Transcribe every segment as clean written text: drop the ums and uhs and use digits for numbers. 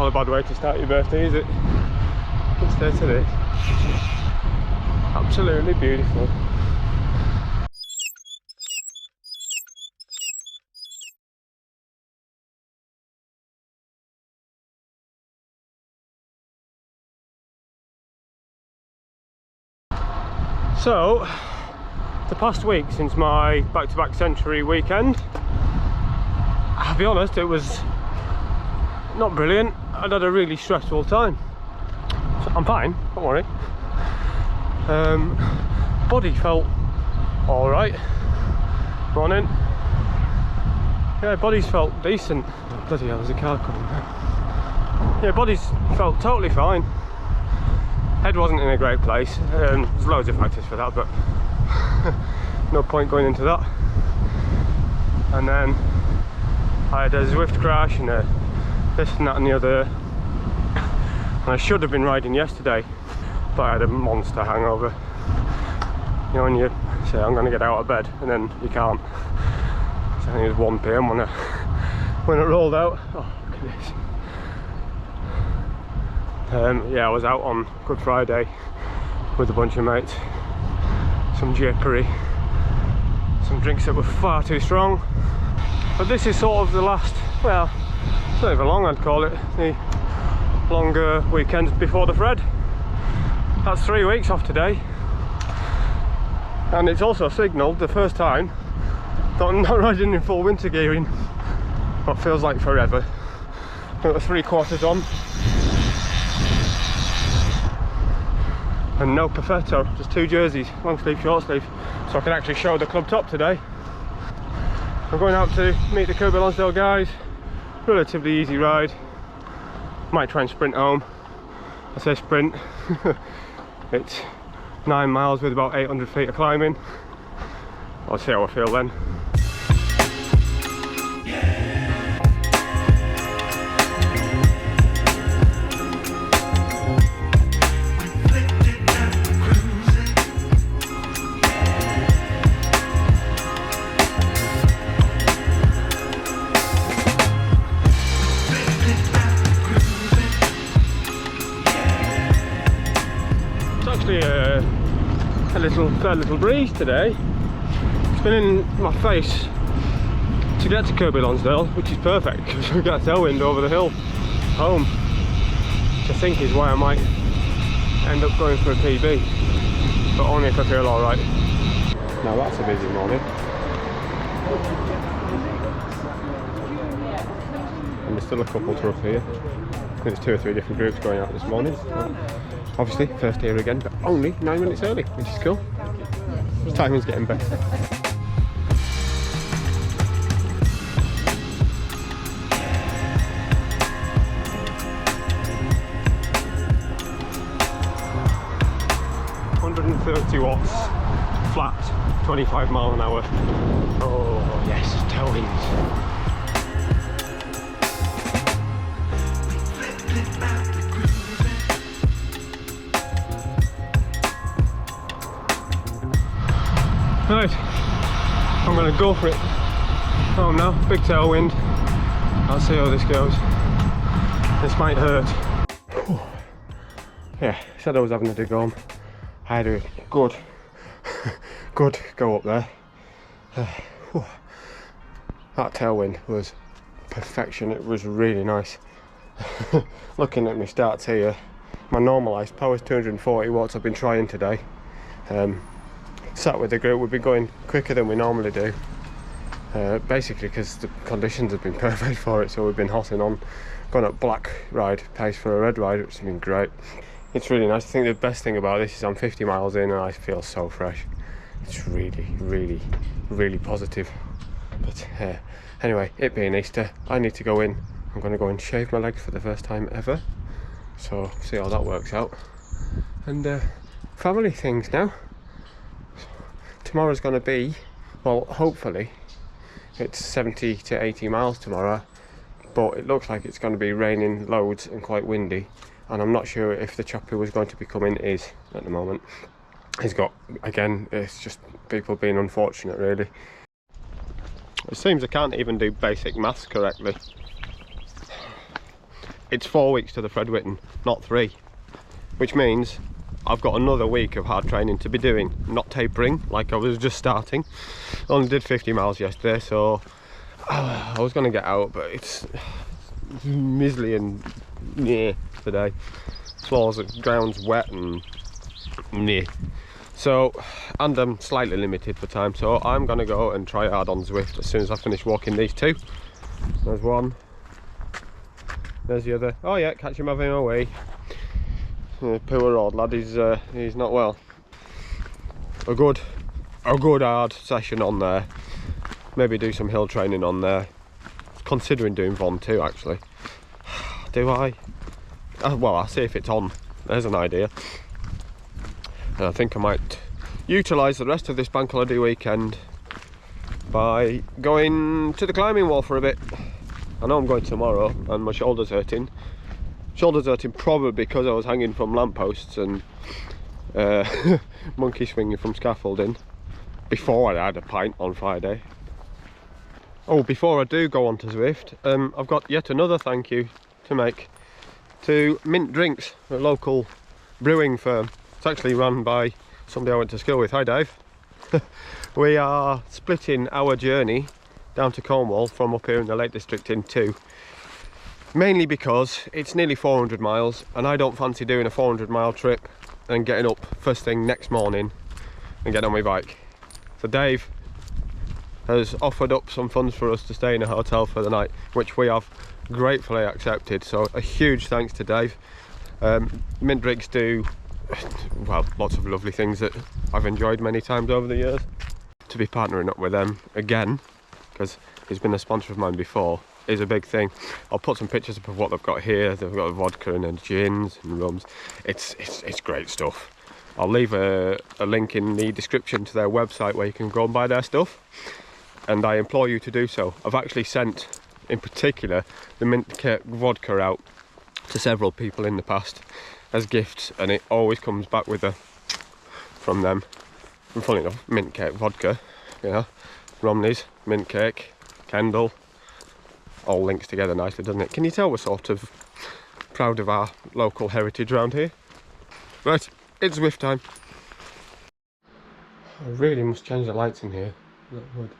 not a bad way to start your birthday, is it? Instead of this. Absolutely beautiful. So, the past week since my back-to-back century weekend, I'll be honest, it was not brilliant. I'd had a really stressful time. So I'm fine, don't worry. Body felt alright. Running. Yeah, bodies felt decent. Oh, bloody hell, there's a car coming now. Yeah, bodies felt totally fine. Head wasn't in a great place. There's loads of factors for that, but no point going into that. And then I had a Zwift crash and this and that and the other. And I should have been riding yesterday, but I had a monster hangover. You know, when you say I'm going to get out of bed and then you can't. So I think it was 1 PM when it rolled out. Oh, look at this. Yeah, I was out on Good Friday with a bunch of mates. Some jippery, some drinks that were far too strong. But this is sort of the last, well, it's not even long, I'd call it, the longer weekends before the Fred. That's 3 weeks off today. And it's also signalled the first time that I'm not riding in full winter gear in what feels like forever. Got the 3/4 on. And no perfetto, just 2 jerseys, long sleeve, short sleeve, so I can actually show the club top today. I'm going out to meet the Kirby Lonsdale guys. Relatively easy ride. Might try and sprint home. I say sprint. It's 9 miles with about 800 feet of climbing. I'll see how I feel then. A fair little breeze today. It's been in my face to get to Kirby Lonsdale, which is perfect because we got a tailwind over the hill home, which I think is why I might end up going for a PB, but only if I feel alright. Now that's a busy morning. And there's still a couple to up here. I think there's 2 or 3 different groups going out this morning. Obviously, first here again, but only 9 minutes early, which is cool. The timing's getting better. $130 watts, flat, 25 mile an hour. Oh yes, tailwinds. Right, I'm going to go for it home now. Big tailwind. I'll see how this goes. This might hurt. Whew. Yeah, said I was having a dig home. I had a good go up there. That tailwind was perfection. It was really nice. Looking at my stats here, my normalised power is 240 watts. I've been trying today. Sat with the group, we've been going quicker than we normally do, basically because the conditions have been perfect for it, so we've been hossing on, gone up black ride pace for a red ride, which has been great. It's really nice. I think the best thing about this is I'm 50 miles in and I feel so fresh. It's really positive. But anyway, it being Easter, I need to go in. I'm going to go and shave my legs for the first time ever, so see how that works out. And family things now. Tomorrow's going to be, well, hopefully it's 70 to 80 miles tomorrow, but it looks like it's going to be raining loads and quite windy, and I'm not sure if the chopper was going to be coming is at the moment. He's got, again, it's just people being unfortunate really. It seems I can't even do basic maths correctly. it's 4 weeks to the Fred Whitton, not 3. Which means I've got another week of hard training to be doing, not tapering like I was just starting. Only did 50 miles yesterday, so I was going to get out, but it's miserly and near today. Floors, ground's wet and near. So, and I'm slightly limited for time, so I'm going to go and try hard on Zwift as soon as I finish walking these 2. There's one. There's the other. Oh yeah, catch him having away. Poor old lad, he's not well. A good hard session on there. Maybe do some hill training on there. Considering doing Von too, actually. Do I? Well, I'll see if it's on. There's an idea. And I think I might utilise the rest of this bank holiday weekend by going to the climbing wall for a bit. I know I'm going tomorrow and my shoulder's hurting. Shoulder's hurting probably because I was hanging from lampposts and monkey swinging from scaffolding before I had a pint on Friday. Oh, before I do go on to Zwift, I've got yet another thank you to make to Mint Drinks, a local brewing firm. It's actually run by somebody I went to school with. Hi Dave. We are splitting our journey down to Cornwall from up here in the Lake District in 2. Mainly because it's nearly 400 miles and I don't fancy doing a 400-mile trip and getting up first thing next morning and getting on my bike. So Dave has offered up some funds for us to stay in a hotel for the night, which we have gratefully accepted. So a huge thanks to Dave. Mint Drinks do, well, lots of lovely things that I've enjoyed many times over the years. To be partnering up with them again, because he's been a sponsor of mine before, is a big thing. I'll put some pictures up of what they've got here. They've got vodka and gins and rums. It's great stuff. I'll leave a link in the description to their website where you can go and buy their stuff, and I implore you to do so. I've actually sent, in particular, the mint cake vodka out to several people in the past as gifts, and it always comes back with a from them. And funny enough, mint cake vodka, you know, Romney's, mint cake, Kendall, all links together nicely, doesn't it? Can you tell we're sort of proud of our local heritage around here? Right, it's Zwift time. I really must change the lights in here. That would.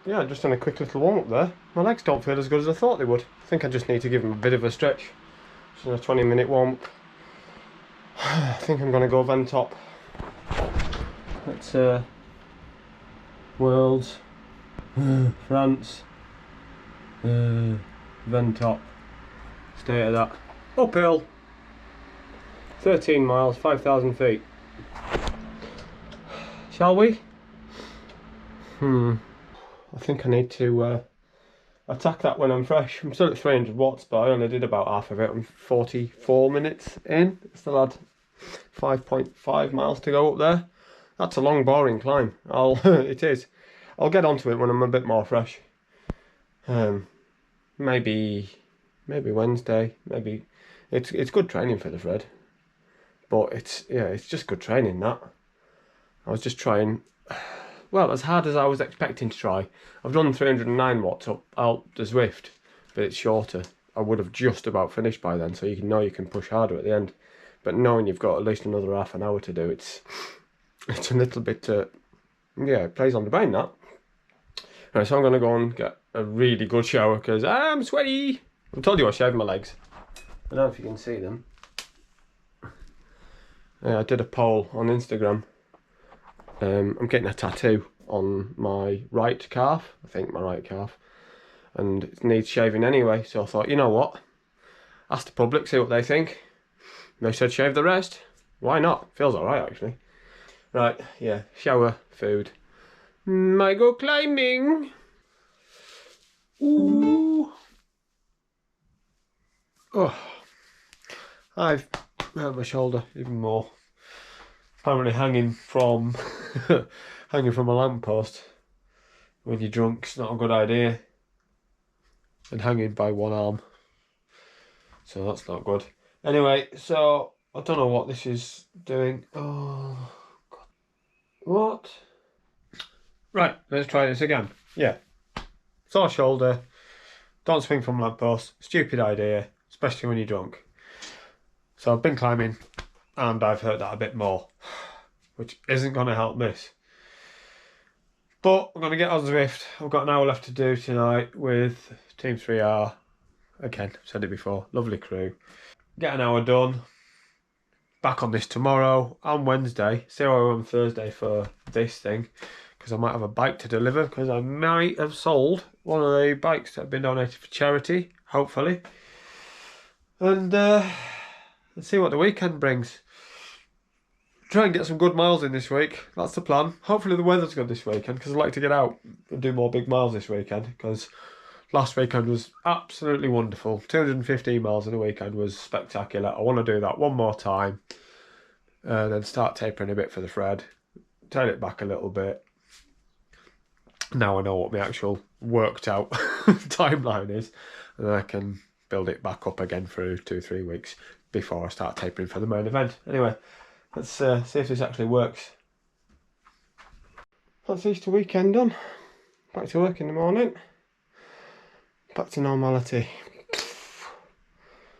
Yeah, just done a quick little warm up there. My legs don't feel as good as I thought they would. I think I just need to give them a bit of a stretch. Just a 20-minute warm up. I think I'm going to go Ventop. That's Worlds, France, Ventop, state of that. Uphill, 13 miles, 5,000 feet. Shall we? I think I need to attack that when I'm fresh. I'm still at 300 watts, but I only did about half of it. I'm 44 minutes in. Still had 5.5 miles to go up there. That's a long, boring climb. It is. I'll get onto it when I'm a bit more fresh. Maybe Wednesday. Maybe it's good training for the Fred, but it's just good training. That I was just trying. Well, as hard as I was expecting to try. I've done 309 watts up out the Zwift, but it's shorter. I would have just about finished by then, so you know you can push harder at the end. But knowing you've got at least another half an hour to do, it's a little bit, yeah, it plays on the brain, that. Right, so I'm going to go and get a really good shower because I'm sweaty. I told you I shaved my legs. I don't know if you can see them. Yeah, I did a poll on Instagram. I'm getting a tattoo on my right calf, I think my right calf, and it needs shaving anyway, so I thought, you know what, ask the public, see what they think. They said shave the rest. Why not? Feels alright actually. Right, yeah, shower, food. Might go climbing. Ooh. Oh, I've hurt my shoulder even more. Apparently hanging from a lamppost when you're drunk is not a good idea. And hanging by one arm. So that's not good. Anyway, so I don't know what this is doing. Oh God. What? Right, let's try this again. Yeah. Sore shoulder. Don't swing from lamppost. Stupid idea. especially when you're drunk. So I've been climbing and I've hurt that a bit more, which isn't going to help this. But I'm going to get on Zwift. I've got an hour left to do tonight with Team 3R. Again, I've said it before, lovely crew. Get an hour done. Back on this tomorrow and Wednesday. See how I go on Thursday for this thing, because I might have a bike to deliver, because I might have sold one of the bikes that have been donated for charity, hopefully. And let's see what the weekend brings. Try and get some good miles in this week. That's the plan. Hopefully the weather's good this weekend, because I'd like to get out and do more big miles this weekend, because last weekend was absolutely wonderful. 215 miles in a weekend was spectacular. I want to do that one more time. And then start tapering a bit for the thread. Tail it back a little bit. Now I know what my actual worked out timeline is. And then I can build it back up again for 2-3 weeks before I start tapering for the main event. Anyway, let's see if this actually works. That's Easter weekend done. Back to work in the morning. Back to normality.